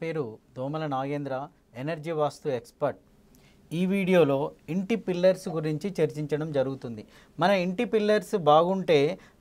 పేరు దోమల నాగేంద్ర, ఎనర్జీ వాస్తు ఎక్స్పర్ట్. ఈ వీడియోలో ఇంటి పిల్లర్స్ గురించి చర్చించడం జరుగుతుంది. మన ఇంటి పిల్లర్స్ బాగుంటే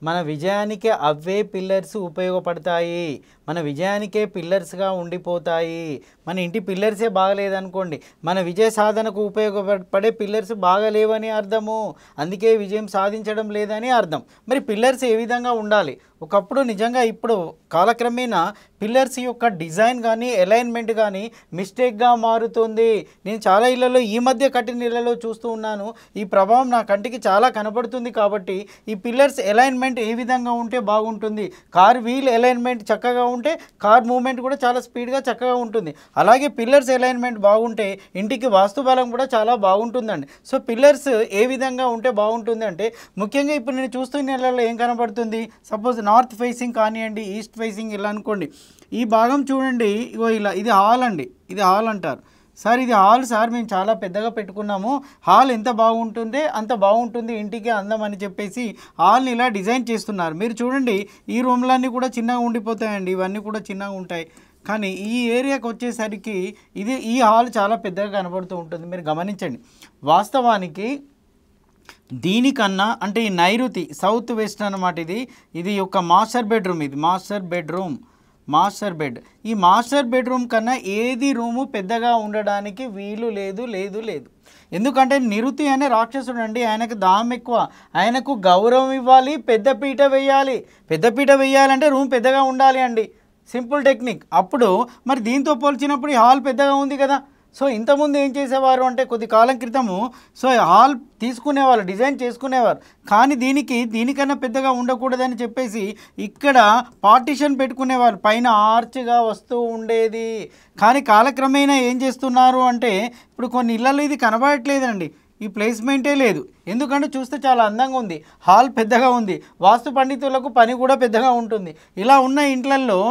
మన విజయానికే అవే పిల్లర్స్ ఉపయోగపడతాయి, మన విజయానికే పిల్లర్స్గా ఉండిపోతాయి. మన ఇంటి పిల్లర్సే బాగలేదనుకోండి, మన విజయ సాధనకు ఉపయోగపడే పిల్లర్స్ బాగలేవని అర్థము, అందుకే విజయం సాధించడం లేదని అర్థం. మరి పిల్లర్స్ ఏ విధంగా ఉండాలి? ఒకప్పుడు నిజంగా ఇప్పుడు కాలక్రమేణా పిల్లర్స్ యొక్క డిజైన్ కానీ అలైన్మెంట్ కానీ మిస్టేక్గా మారుతుంది. నేను చాలా ఇళ్లలో ఈ మధ్య కట్టిన ఇళ్లలో చూస్తూ ఉన్నాను. ఈ ప్రభావం నా కంటికి చాలా కనపడుతుంది. కాబట్టి ఈ పిల్లర్స్ అలైన్మెంట్ ఏ విధంగా ఉంటే బాగుంటుంది? కార్ వీల్ అలైన్మెంట్ చక్కగా ఉంటే కార్ మూవ్మెంట్ కూడా చాలా స్పీడ్గా చక్కగా ఉంటుంది. అలాగే పిల్లర్స్ అలైన్మెంట్ బాగుంటే ఇంటికి వాస్తు బలం కూడా చాలా బాగుంటుందండి. సో పిల్లర్స్ ఏ విధంగా ఉంటే బాగుంటుంది అంటే, ముఖ్యంగా ఇప్పుడు నేను చూస్తున్న ఇళ్లలో ఏం కనపడుతుంది? సపోజ్ నార్త్ ఫేసింగ్ కానివ్వండి, ఈస్ట్ ఫేసింగ్ ఇలా అనుకోండి. ఈ భాగం చూడండి, ఇగో ఇలా, ఇది హాల్ అండి, ఇది హాల్ అంటారు. సార్ ఇది హాల్ సార్, మేము చాలా పెద్దగా పెట్టుకున్నాము, హాల్ ఎంత బాగుంటుందే అంత బాగుంటుంది ఇంటికి అందం అని చెప్పేసి హాల్ని ఇలా డిజైన్ చేస్తున్నారు. మీరు చూడండి, ఈ రూమ్లన్నీ కూడా చిన్నగా ఉండిపోతాయండి, ఇవన్నీ కూడా చిన్నగా ఉంటాయి. కానీ ఈ ఏరియాకి వచ్చేసరికి ఈ హాల్ చాలా పెద్దగా కనబడుతూ ఉంటుంది. మీరు గమనించండి. వాస్తవానికి దీనికన్నా అంటే ఈ నైరుతి సౌత్ వెస్ట్ అన్నమాట. ఇది యొక్క మాస్టర్ బెడ్రూమ్, ఇది మాస్టర్ బెడ్. ఈ మాస్టర్ బెడ్రూమ్ కన్నా ఏది రూము పెద్దగా ఉండడానికి వీలు లేదు. ఎందుకంటే నిరుతి అనే రాక్షసుడు అండి, ఆయనకు దాహం ఎక్కువ, ఆయనకు గౌరవం ఇవ్వాలి, పెద్దపీట వేయాలంటే రూమ్ పెద్దగా ఉండాలి అండి. Simple technique. అప్పుడు మరి దీంతో పోల్చినప్పుడు ఈ హాల్ పెద్దగా ఉంది కదా. సో ఇంతకుముందు ఏం చేసేవారు అంటే, కొద్ది కాలం క్రితము హాల్ తీసుకునేవాళ్ళు, డిజైన్ చేసుకునేవారు. కానీ దీనికన్నా పెద్దగా ఉండకూడదని చెప్పేసి ఇక్కడ పార్టీషన్ పెట్టుకునేవారు, పైన ఆర్చ్గా వస్తూ ఉండేది. కానీ కాలక్రమేణా ఏం చేస్తున్నారు అంటే, ఇప్పుడు కొన్ని ఇళ్లలో ఇది కనబడట్లేదండి, ఈ ప్లేస్మెంటే లేదు. ఎందుకంటే చూస్తే చాలా అందంగా ఉంది, హాల్ పెద్దగా ఉంది, వాస్తు పండితులకు పని కూడా పెద్దగా ఉంటుంది. ఇలా ఉన్న ఇంట్లల్లో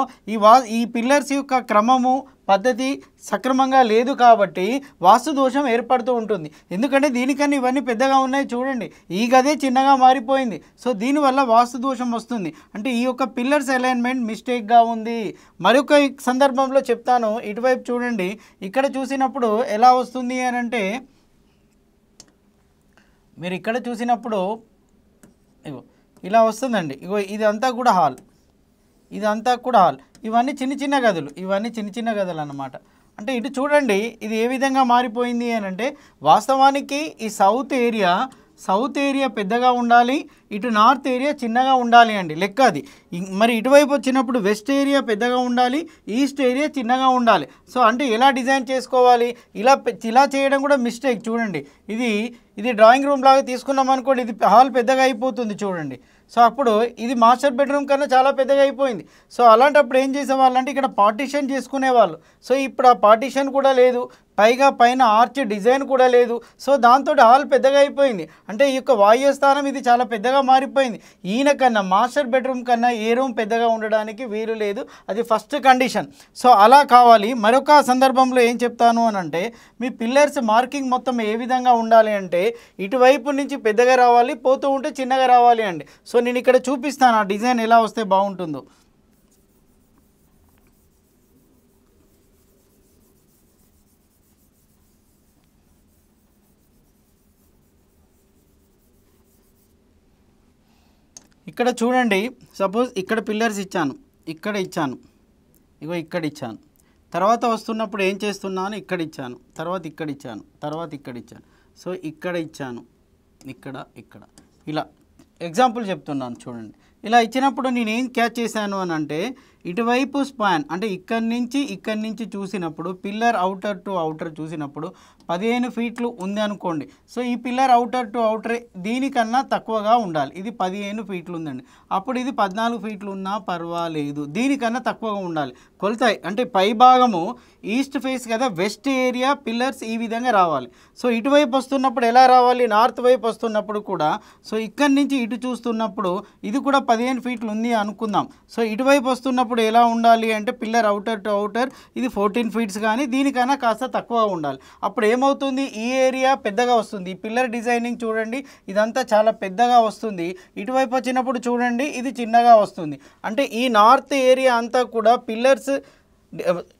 ఈ పిల్లర్స్ యొక్క క్రమము పద్ధతి సక్రమంగా లేదు కాబట్టి వాస్తు దోషం ఏర్పడుతూ ఉంటుంది. ఎందుకంటే దీనికన్నా ఇవన్నీ పెద్దగా ఉన్నాయి చూడండి, ఈ గదే చిన్నగా మారిపోయింది. సో దీనివల్ల వాస్తు దోషం వస్తుంది. అంటే ఈ యొక్క పిల్లర్స్ అలైన్మెంట్ మిస్టేక్గా ఉంది. మరొక సందర్భంలో చెప్తాను. ఇటువైపు చూడండి, ఇక్కడ చూసినప్పుడు ఎలా వస్తుంది అని అంటే, మీరు ఇక్కడ చూసినప్పుడు ఇగో ఇలా వస్తుందండి. ఇగో ఇదంతా కూడా హాల్, ఇవన్నీ చిన్న గదులు అన్నమాట. అంటే ఇటు చూడండి, ఇది ఏ విధంగా మారిపోయింది అని అంటే, వాస్తవానికి ఈ సౌత్ ఏరియా పెద్దగా ఉండాలి, ఇటు నార్త్ ఏరియా చిన్నగా ఉండాలి అండి లెక్క అది. మరి ఇటువైపు వచ్చినప్పుడు వెస్ట్ ఏరియా పెద్దగా ఉండాలి, ఈస్ట్ ఏరియా చిన్నగా ఉండాలి. సో అంటే ఎలా డిజైన్ చేసుకోవాలి? ఇలా చేయడం కూడా మిస్టేక్. చూడండి, ఇది డ్రాయింగ్ రూమ్ లాగా తీసుకున్నాం అనుకోండి, ఇది హాల్ పెద్దగా అయిపోతుంది చూడండి. సో అప్పుడు ఇది మాస్టర్ బెడ్రూమ్ కన్నా చాలా పెద్దగా అయిపోయింది. సో అలాంటప్పుడు ఏం చేసేవాళ్ళు అంటే, ఇక్కడ పార్టీషన్ చేసుకునేవాళ్ళు. సో ఇప్పుడు ఆ పార్టీషన్ కూడా లేదు, పైన ఆర్చ్ డిజైన్ కూడా లేదు. సో దాంతో హాల్ పెద్దగా అయిపోయింది. అంటే ఈ యొక్క వాయుస్థానం ఇది చాలా పెద్దగా మారిపోయింది. ఈయన కన్నా మాస్టర్ బెడ్రూమ్ కన్నా ఏ రూమ్ పెద్దగా ఉండడానికి వీలు లేదు, అది ఫస్ట్ కండిషన్. సో అలా కావాలి. మరొక సందర్భంలో ఏం చెప్తాను అని అంటే, మీ పిల్లర్స్ మార్కింగ్ మొత్తం ఏ విధంగా ఉండాలి అంటే, ఇటువైపు నుంచి పెద్దగా రావాలి, పోతూ ఉంటే చిన్నగా రావాలి అండి. సో నేను ఇక్కడ చూపిస్తాను ఆ డిజైన్ ఎలా వస్తే బాగుంటుందో. ఇక్కడ చూడండి, సపోజ్ ఇక్కడ పిల్లర్స్ ఇచ్చాను, ఇక్కడ ఇచ్చాను, తర్వాత వస్తున్నప్పుడు ఏం చేస్తున్నాను, ఇక్కడ ఇచ్చాను, తర్వాత ఇక్కడ ఇచ్చాను, సో ఇక్కడ ఇచ్చాను, ఇక్కడ ఇలా ఎగ్జాంపుల్ చెప్తున్నాను చూడండి. ఇలా ఇచ్చినప్పుడు నేను ఏం క్యాచ్ చేశాను అని అంటే, ఇటువైపు స్పాన్ అంటే ఇక్కడి నుంచి చూసినప్పుడు పిల్లర్ అవుటర్ టు అవుటర్ చూసినప్పుడు 15 ఫీట్లు ఉంది అనుకోండి. సో ఈ పిల్లర్ అవుటర్ టు అవుటర్ దీనికన్నా తక్కువగా ఉండాలి. ఇది 15 ఫీట్లు ఉందండి, అప్పుడు ఇది 14 ఫీట్లు ఉన్నా పర్వాలేదు, దీనికన్నా తక్కువగా ఉండాలి. కొలత అంటే పై భాగము ఈస్ట్ ఫేస్ కదా, వెస్ట్ ఏరియా పిల్లర్స్ ఈ విధంగా రావాలి. సో ఇటువైపు వస్తున్నప్పుడు ఎలా రావాలి, నార్త్ వైపు వస్తున్నప్పుడు కూడా, సో ఇక్కడి నుంచి ఇటు చూస్తున్నప్పుడు ఇది కూడా 15 ఫీట్లు ఉంది అనుకుందాం. సో ఇటువైపు వస్తున్నప్పుడు ఎలా ఉండాలి అంటే, పిల్లర్ అవుటర్ టు అవుటర్ ఇది 14 ఫీట్స్, కానీ దీనికన్నా కాస్త తక్కువగా ఉండాలి. అప్పుడు ఏమవుతుంది, ఈ ఏరియా పెద్దగా వస్తుంది. ఈ పిల్లర్ డిజైనింగ్ చూడండి, ఇదంతా చాలా పెద్దగా వస్తుంది. ఇటువైపు వచ్చినప్పుడు చూడండి, ఇది చిన్నగా వస్తుంది. అంటే ఈ నార్త్ ఏరియా అంతా కూడా పిల్లర్స్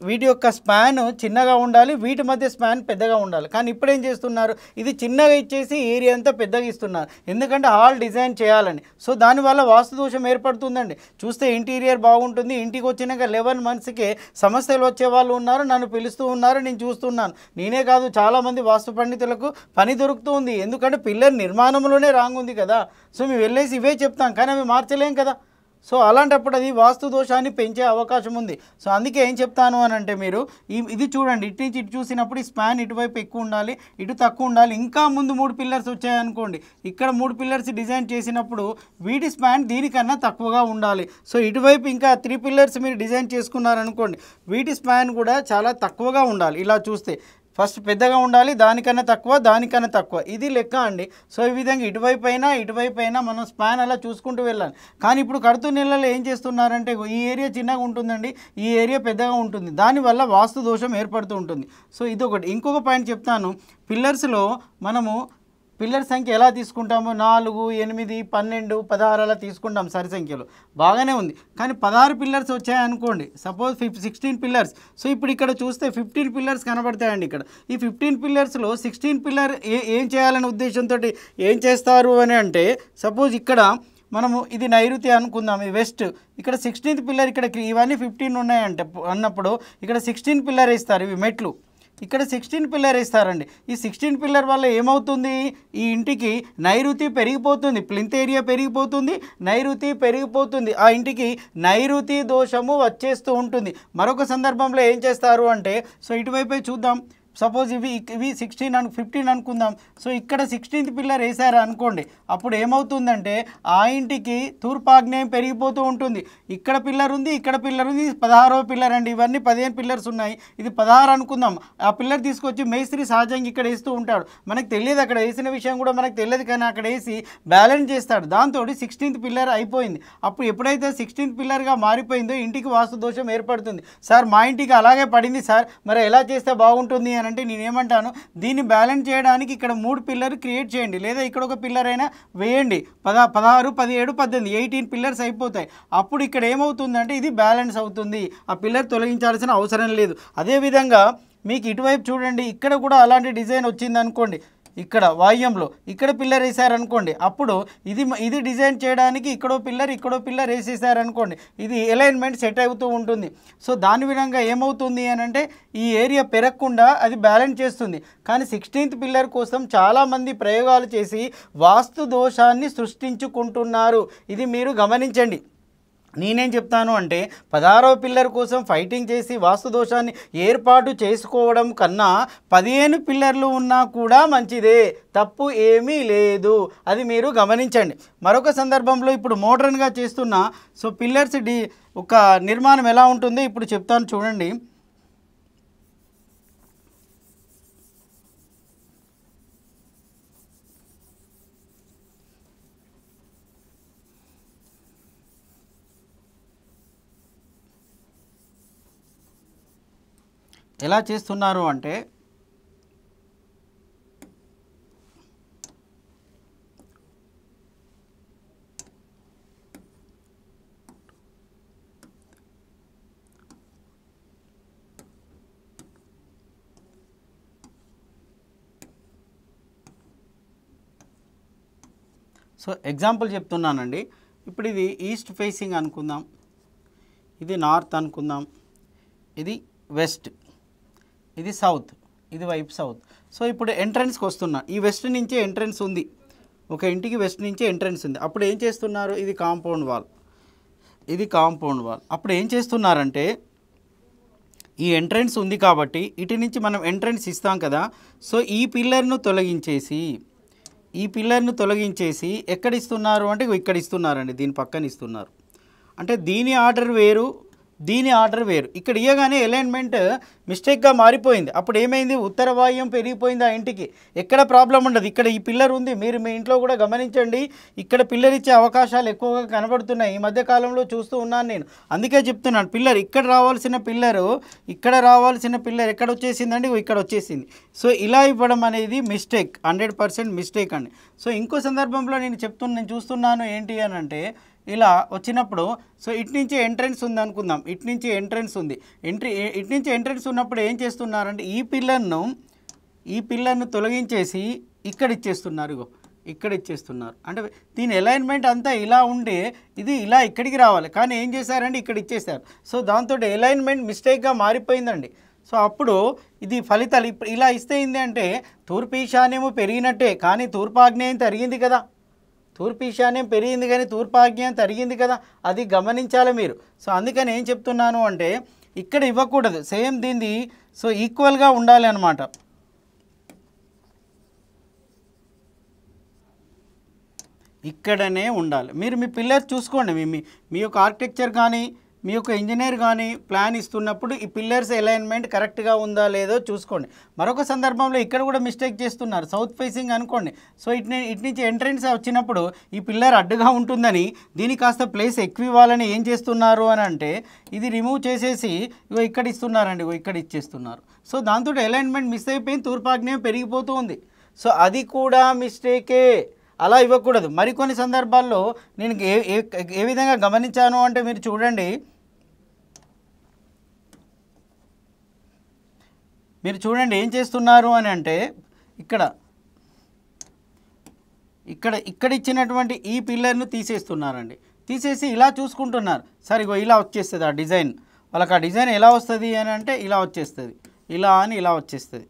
వీటి యొక్క స్పాన్ చిన్నగా ఉండాలి, వీటి మధ్య స్పాన్ పెద్దగా ఉండాలి. కానీ ఇప్పుడు ఏం చేస్తున్నారు, ఇది చిన్నగా ఇచ్చేసి ఏరియా అంతా పెద్దగా ఇస్తున్నారు, ఎందుకంటే హాల్ డిజైన్ చేయాలని. సో దానివల్ల వాస్తు దోషం ఏర్పడుతుందండి. చూస్తే ఇంటీరియర్ బాగుంటుంది, ఇంటికి వచ్చినాక 11 monthsకే సమస్యలు వచ్చే వాళ్ళు ఉన్నారు, నన్ను పిలుస్తూ ఉన్నారు, నేను చూస్తున్నాను. నేనే కాదు, చాలామంది వాస్తు పండితులకు పని దొరుకుతుంది. ఎందుకంటే పిల్లర్ నిర్మాణంలోనే రాంగ్ ఉంది కదా. సో మేము వెళ్ళేసి ఇవే చెప్తాం, కానీ అవి మార్చలేం కదా. సో అలాంటప్పుడు అది వాస్తు దోషాన్ని పెంచే అవకాశం ఉంది. సో అందుకే ఏం చెప్తాను అని అంటే, మీరు ఇది చూడండి, ఇటు నుంచి ఇటు చూసినప్పుడు ఈ స్పాన్ ఇటువైపు ఎక్కువ ఉండాలి, ఇటు తక్కువ ఉండాలి. ఇంకా ముందు 3 పిల్లర్స్ వచ్చాయనుకోండి, ఇక్కడ 3 పిల్లర్స్ డిజైన్ చేసినప్పుడు వీటి స్పాన్ దీనికన్నా తక్కువగా ఉండాలి. సో ఇటువైపు ఇంకా 3 పిల్లర్స్ మీరు డిజైన్ చేసుకున్నారనుకోండి, వీటి స్పాన్ కూడా చాలా తక్కువగా ఉండాలి. ఇలా చూస్తే ఫస్ట్ పెద్దగా ఉండాలి, దానికన్నా తక్కువ, దానికన్నా తక్కువ, ఇది లెక్క అండి. సో ఈ విధంగా ఇటువైపు అయినా మనం స్పాన్ అలా చూసుకుంటూ వెళ్ళాలి. కానీ ఇప్పుడు కడుతూ నెలల్లో ఏం చేస్తున్నారంటే, ఈ ఏరియా చిన్నగా ఉంటుందండి, ఈ ఏరియా పెద్దగా ఉంటుంది, దానివల్ల వాస్తు దోషం ఏర్పడుతూ ఉంటుంది. సో ఇదొకటి. ఇంకొక పాయింట్ చెప్తాను, పిల్లర్స్లో మనము పిల్లర్ సంఖ్య ఎలా తీసుకుంటాము, 4, 8, 12, 16 అలా తీసుకుంటాం సరి సంఖ్యలో, బాగానే ఉంది. కానీ 16 పిల్లర్స్ వచ్చాయనుకోండి, సపోజ్ 16 పిల్లర్స్. సో ఇప్పుడు ఇక్కడ చూస్తే 15 పిల్లర్స్ కనబడతాయండి. ఇక్కడ ఈ 15 పిల్లర్స్లో 16 పిల్లర్ ఏం చేయాలనే ఉద్దేశంతో ఏం చేస్తారు అని అంటే, సపోజ్ ఇక్కడ మనము ఇది నైరుతి అనుకుందాం, ఇది వెస్ట్, ఇక్కడ 16th పిల్లర్, ఇక్కడ ఇవన్నీ 15 ఉన్నాయంటే అన్నప్పుడు ఇక్కడ 16 పిల్లర్ వేస్తారు, ఇవి మెట్లు, ఇక్కడ 16 పిల్లర్ వేస్తారండి. ఈ 16 పిల్లర్ వల్ల ఏమవుతుంది, ఈ ఇంటికి నైరుతి పెరిగిపోతుంది, ప్లింత్ ఏరియా పెరిగిపోతుంది, నైరుతి పెరిగిపోతుంది, ఆ ఇంటికి నైరుతి దోషము వచ్చేస్తూ ఉంటుంది. మరొక సందర్భంలో ఏం చేస్తారు అంటే, సో ఇటువైపే చూద్దాం, సపోజ్ ఇవి 15 అనుకుందాం. సో ఇక్కడ 16th పిల్లర్ వేసారా అనుకోండి, అప్పుడు ఏమవుతుందంటే ఆ ఇంటికి తూర్పాగ్నేయం పెరిగిపోతూ ఉంటుంది. ఇక్కడ పిల్లర్ ఉంది, ఇక్కడ పిల్లర్ ఉంది, 16వ పిల్లర్ అండి. ఇవన్నీ 15 పిల్లర్స్ ఉన్నాయి, ఇది 16 అనుకుందాం. ఆ పిల్లర్ తీసుకొచ్చి మేస్త్రి సహజంగా ఇక్కడ వేస్తూ ఉంటాడు, మనకు తెలియదు, అక్కడ వేసిన విషయం కూడా మనకు తెలియదు, కానీ అక్కడ వేసి బ్యాలెన్స్ చేస్తాడు. దాంతో 16th పిల్లర్ అయిపోయింది. అప్పుడు ఎప్పుడైతే 16th పిల్లర్గా మారిపోయిందో ఇంటికి వాస్తు దోషం ఏర్పడుతుంది. సార్ మా ఇంటికి అలాగే పడింది సార్, మరి ఎలా చేస్తే బాగుంటుంది అని అంటే, నేనేమంటాను, దీన్ని బ్యాలెన్స్ చేయడానికి ఇక్కడ 3 పిల్లర్ క్రియేట్ చేయండి, లేదా ఇక్కడ ఒక పిల్లర్ అయినా వేయండి. 16, 17, 18, 18 పిల్లర్స్ అయిపోతాయి. అప్పుడు ఇక్కడ ఏమవుతుందంటే ఇది బ్యాలెన్స్ అవుతుంది, ఆ పిల్లర్ తొలగించాల్సిన అవసరం లేదు. అదేవిధంగా మీకు ఇటువైపు చూడండి, ఇక్కడ కూడా అలాంటి డిజైన్ వచ్చింది అనుకోండి, ఇక్కడ వాయువ్యంలో ఇక్కడ పిల్లర్ వేసారనుకోండి, అప్పుడు ఇది డిజైన్ చేయడానికి ఇక్కడో పిల్లర్ వేసేసారనుకోండి, ఇది అలైన్మెంట్ సెట్ అవుతూ ఉంటుంది. సో దాని విధంగా ఏమవుతుంది అని అంటే, ఈ ఏరియా పెరగకుండా అది బ్యాలెన్స్ చేస్తుంది. కానీ 16th పిల్లర్ కోసం చాలామంది ప్రయోగాలు చేసి వాస్తు దోషాన్ని సృష్టించుకుంటున్నారు, ఇది మీరు గమనించండి. నేనేం చెప్తాను అంటే, 16వ పిల్లర్ కోసం ఫైటింగ్ చేసి వాస్తు దోషాన్ని ఏర్పాటు చేసుకోవడం కన్నా 15 పిల్లర్లు ఉన్నా కూడా మంచిదే, తప్పు ఏమీ లేదు, అది మీరు గమనించండి. మరొక సందర్భంలో ఇప్పుడు మోడర్న్గా చేస్తున్న సో పిల్లర్స్ ఒక నిర్మాణం ఎలా ఉంటుందో ఇప్పుడు చెప్తాను చూడండి. ఎలా చేస్తున్నారు అంటే, సో ఎగ్జాంపుల్ చెప్తున్నానండి. ఇప్పుడు ఇది ఈస్ట్ ఫేసింగ్ అనుకుందాం, ఇది నార్త్ అనుకుందాం, ఇది వెస్ట్, ఇది సౌత్, ఇది వైపు సౌత్. సో ఇప్పుడు ఎంట్రన్స్కి వస్తున్నా, ఈ వెస్ట్ నుంచే ఎంట్రన్స్ ఉంది, ఒక ఇంటికి వెస్ట్ నుంచే ఎంట్రన్స్ ఉంది. అప్పుడు ఏం చేస్తున్నారు, ఇది కాంపౌండ్ వాల్, ఇది కాంపౌండ్ వాల్. అప్పుడు ఏం చేస్తున్నారంటే, ఈ ఎంట్రన్స్ ఉంది కాబట్టి ఇటు నుంచి మనం ఎంట్రన్స్ ఇస్తాం కదా, సో ఈ పిల్లర్ను తొలగించేసి ఎక్కడ ఇస్తున్నారు అంటే ఇక్కడ ఇస్తున్నారండి, దీని పక్కన ఇస్తున్నారు. అంటే దీని ఆర్డర్ వేరు, దీని ఆర్డర్ వేరు. ఇక్కడ ఇయ్యగానే అలైన్మెంట్ మిస్టేక్గా మారిపోయింది. అప్పుడు ఏమైంది, ఉత్తర వాయువ్యం పెరిగిపోయింది ఆ ఇంటికి, ఎక్కడ ప్రాబ్లం ఉండదు. ఇక్కడ ఈ పిల్లర్ ఉంది, మీరు మీ ఇంట్లో కూడా గమనించండి, ఇక్కడ పిల్లర్ ఇచ్చే అవకాశాలు ఎక్కువగా కనబడుతున్నాయి. ఈ మధ్య కాలంలో చూస్తూ ఉన్నాను నేను, అందుకే చెప్తున్నాను. పిల్లర్ ఇక్కడ రావాల్సిన పిల్లర్ ఎక్కడ వచ్చేసిందండి, ఇక్కడ వచ్చేసింది. సో ఇలా ఇవ్వడం అనేది మిస్టేక్, 100% మిస్టేక్ అండి. సో ఇంకో సందర్భంలో నేను చూస్తున్నాను ఏంటి అని అంటే, ఇలా వచ్చినప్పుడు సో ఇటు నుంచి ఎంట్రన్స్ ఉంది అనుకుందాం, ఇటు నుంచి ఎంట్రన్స్ ఉంది. ఇటు నుంచి ఎంట్రన్స్ ఉన్నప్పుడు ఏం చేస్తున్నారంటే ఈ పిల్లర్ను తొలగించేసి ఇక్కడ ఇచ్చేస్తున్నారు. ఇగో ఇక్కడ ఇచ్చేస్తున్నారు. అంటే దీని అలైన్మెంట్ అంతా ఇలా ఉండే ఇది ఇలా ఇక్కడికి రావాలి, కానీ ఏం చేశారంటే ఇక్కడ ఇచ్చేసారు. సో దాంతో అలైన్మెంట్ మిస్టేక్గా మారిపోయిందండి. సో అప్పుడు ఇది ఫలితాలు ఇప్పుడు ఇలా ఇస్తే ఏంటి అంటే తూర్పు ఈశాన్యము పెరిగినట్టే, కానీ తూర్పు ఆగ్నేయం తరిగింది కదా. తూర్పు ఈశాన్యం పెరిగింది కానీ తూర్పు ఆగ్నేయం తరిగింది కదా, అది గమనించాలి మీరు. సో అందుకని ఏం చెప్తున్నాను అంటే ఇక్కడ ఇవ్వకూడదు, సేమ్ దీన్ని సో ఈక్వల్గా ఉండాలి అన్నమాట. ఇక్కడనే ఉండాలి. మీరు మీ పిల్లర్ చూసుకోండి, మీ యొక్క ఆర్కిటెక్చర్ కానీ మీ యొక్క ఇంజనీర్ కానీ ప్లాన్ ఇస్తున్నప్పుడు ఈ పిల్లర్స్ అలైన్మెంట్ కరెక్ట్గా ఉందా లేదో చూసుకోండి. మరొక సందర్భంలో ఇక్కడ కూడా మిస్టేక్ చేస్తున్నారు, సౌత్ ఫేసింగ్ అనుకోండి. సో ఇటు నుంచి ఎంట్రన్స్ వచ్చినప్పుడు ఈ పిల్లర్ అడ్డుగా ఉంటుందని దీనికి కాస్త ప్లేస్ ఎక్కువ ఇవ్వాలని ఏం చేస్తున్నారు అని అంటే ఇది రిమూవ్ చేసేసి ఇగో ఇక్కడ ఇస్తున్నారండి, ఇగో ఇక్కడ ఇచ్చేస్తున్నారు. సో దాంతో అలైన్మెంట్ మిస్ అయిపోయింది, తూర్పాగ్నేయం పెరిగిపోతూ ఉంది. సో అది కూడా మిస్టేకే, అలా ఇవ్వకూడదు. మరికొన్ని సందర్భాల్లో నేను ఏ విధంగా గమనించాను అంటే మీరు చూడండి, ఏం చేస్తున్నారు అని అంటే ఇక్కడ ఇచ్చినటువంటి ఈ పిల్లర్ను తీసేస్తున్నారండి. తీసేసి ఇలా చూసుకుంటున్నారు. సరే ఇగో ఇలా వచ్చేస్తుంది ఆ డిజైన్. వాళ్ళకి ఆ డిజైన్ ఎలా వస్తుంది అని అంటే ఇలా వచ్చేస్తుంది, ఇలా అని ఇలా వచ్చేస్తుంది,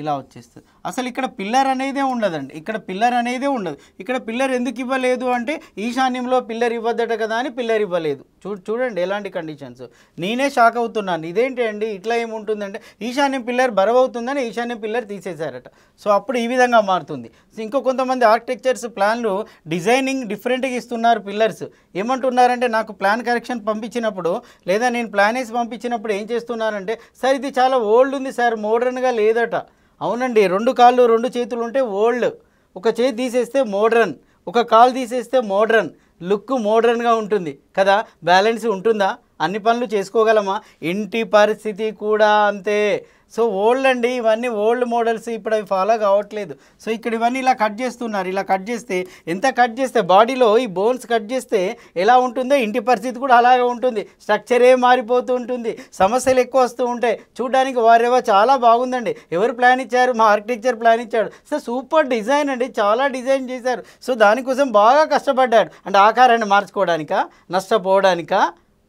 ఇలా వచ్చేస్తుంది. అసలు ఇక్కడ పిల్లర్ అనేదే ఉండదండి, ఇక్కడ పిల్లర్ అనేదే ఉండదు. ఇక్కడ పిల్లర్ ఎందుకు ఇవ్వలేదు అంటే ఈశాన్యంలో పిల్లర్ ఇవ్వద్దట కదా అని పిల్లర్ ఇవ్వలేదు. చూడండి ఎలాంటి కండిషన్స్. నేనే షాక్ అవుతున్నాను, ఇదేంటి అండి ఇట్లా ఏముంటుందంటే ఈశాన్యం పిల్లర్ బరువవుతుందని ఈశాన్యం పిల్లర్ తీసేశారట. సో అప్పుడు ఈ విధంగా మారుతుంది. ఇంకో కొంతమంది ఆర్కిటెక్చర్స్ ప్లాన్లు డిజైనింగ్ డిఫరెంట్గా ఇస్తున్నారు. పిల్లర్స్ ఏమంటున్నారంటే నాకు ప్లాన్ కరెక్షన్ పంపించినప్పుడు లేదా నేను ప్లాన్ వేసి పంపించినప్పుడు ఏం చేస్తున్నారంటే సార్ ఇది చాలా ఓల్డ్ ఉంది సార్, మోడర్న్గా లేదట. అవునండి, 2 కాళ్ళు 2 చేతులు ఉంటే ఓల్డ్, ఒక చేతి తీసేస్తే మోడ్రన్, ఒక కాలు తీసేస్తే మోడ్రన్. లుక్ మోడ్రన్గా ఉంటుంది కదా, బ్యాలెన్స్ ఉంటుందా? అన్ని పనులు చేసుకోగలమా? ఇంటి పరిస్థితి కూడా అంతే. సో ఓల్డ్ అండి, ఇవన్నీ ఓల్డ్ మోడల్స్, ఇప్పుడు అవి ఫాలో కావట్లేదు. సో ఇక్కడ ఇవన్నీ ఇలా కట్ చేస్తున్నారు. ఇలా కట్ చేస్తే ఎంత కట్ చేస్తే బాడీలో ఈ బోన్స్ కట్ చేస్తే ఎలా ఉంటుందో ఇంటి పరిస్థితి కూడా అలాగే ఉంటుంది. స్ట్రక్చరే మారిపోతూ ఉంటుంది, సమస్యలు ఎక్కువ వస్తూ ఉంటాయి. చూడడానికి వారేవో చాలా బాగుందండి, ఎవరు ప్లాన్ ఇచ్చారు? మా ఆర్కిటెక్చర్ ప్లాన్ ఇచ్చాడు. సో సూపర్ డిజైన్ అండి, చాలా డిజైన్ చేశారు. సో దానికోసం బాగా కష్టపడ్డాడు. అంటే ఆకారాన్ని మార్చుకోవడానికా, నష్టపోవడానికా?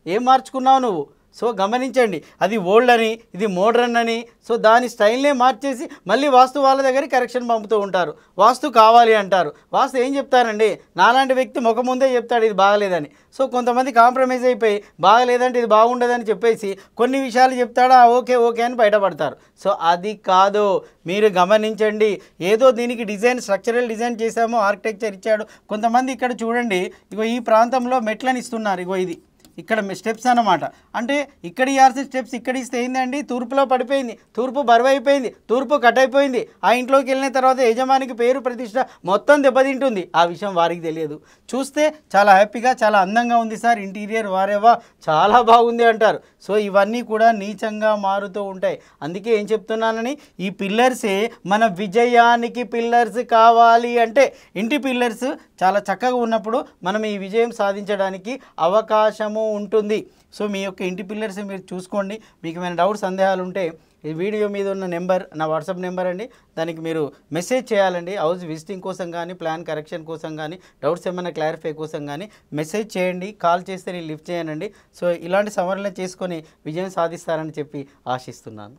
ఏం మార్చుకున్నావు నువ్వు? సో గమనించండి, అది ఓల్డ్ అని ఇది మోడ్రన్ అని, సో దాని స్టైల్నే మార్చేసి మళ్ళీ వాస్తు వాళ్ళ దగ్గరికి కరెక్షన్ పంపుతూ ఉంటారు. వాస్తు కావాలి అంటారు. వాస్తు ఏం చెప్తారండి, నాలాంటి వ్యక్తి ముఖం ముందే చెప్తాడు ఇది బాగలేదని. సో కొంతమంది కాంప్రమైజ్ అయిపోయి బాగలేదంటే ఇది బాగుండదని చెప్పేసి కొన్ని విషయాలు చెప్తాడా, ఓకే ఓకే అని బయటపడతారు. సో అది కాదు, మీరు గమనించండి. ఏదో దీనికి డిజైన్ స్ట్రక్చరల్ డిజైన్ చేసామో ఆర్కిటెక్చర్ ఇచ్చాడు. కొంతమంది ఇక్కడ చూడండి, ఇగో ఈ ప్రాంతంలో మెట్లని ఇస్తున్నారు. ఇగో ఇది ఇక్కడ స్టెప్స్ అన్నమాట. అంటే ఇక్కడ ఇవ్వాల్సిన స్టెప్స్ ఇక్కడ ఇస్తే ఏంటండి, తూర్పులో పడిపోయింది, తూర్పు బరువు అయిపోయింది, తూర్పు కట్ అయిపోయింది. ఆ ఇంట్లోకి వెళ్ళిన తర్వాత యజమానికి పేరు ప్రతిష్ట మొత్తం దెబ్బతింటుంది. ఆ విషయం వారికి తెలియదు. చూస్తే చాలా హ్యాపీగా చాలా అందంగా ఉంది సార్ ఇంటీరియర్, వారేవా చాలా బాగుంది అంటారు. సో ఇవన్నీ కూడా నీచంగా మారుతూ ఉంటాయి. అందుకే ఏం చెప్తున్నానని, ఈ పిల్లర్సే మన విజయానికి పిల్లర్స్ కావాలి. అంటే ఇంటి పిల్లర్స్ చాలా చక్కగా ఉన్నప్పుడు మనం ఈ విజయం సాధించడానికి అవకాశము ఉంటుంది. సో మీ యొక్క ఇంటి పిల్లర్స్ మీరు చూసుకోండి. మీకు ఏమైనా డౌట్స్ సందేహాలు ఉంటే ఈ వీడియో మీద ఉన్న నెంబర్ నా వాట్సాప్ నెంబర్ అండి, దానికి మీరు మెసేజ్ చేయాలండి. హౌస్ విజిటింగ్ కోసం కానీ ప్లాన్ కరెక్షన్ కోసం కానీ డౌట్స్ ఏమైనా క్లారిఫై కోసం కానీ మెసేజ్ చేయండి. కాల్ చేస్తే నేను లిఫ్ట్ చేయనండి. సో ఇలాంటి సవరణలు చేసుకొని విజయం సాధిస్తారని చెప్పి ఆశిస్తున్నాను.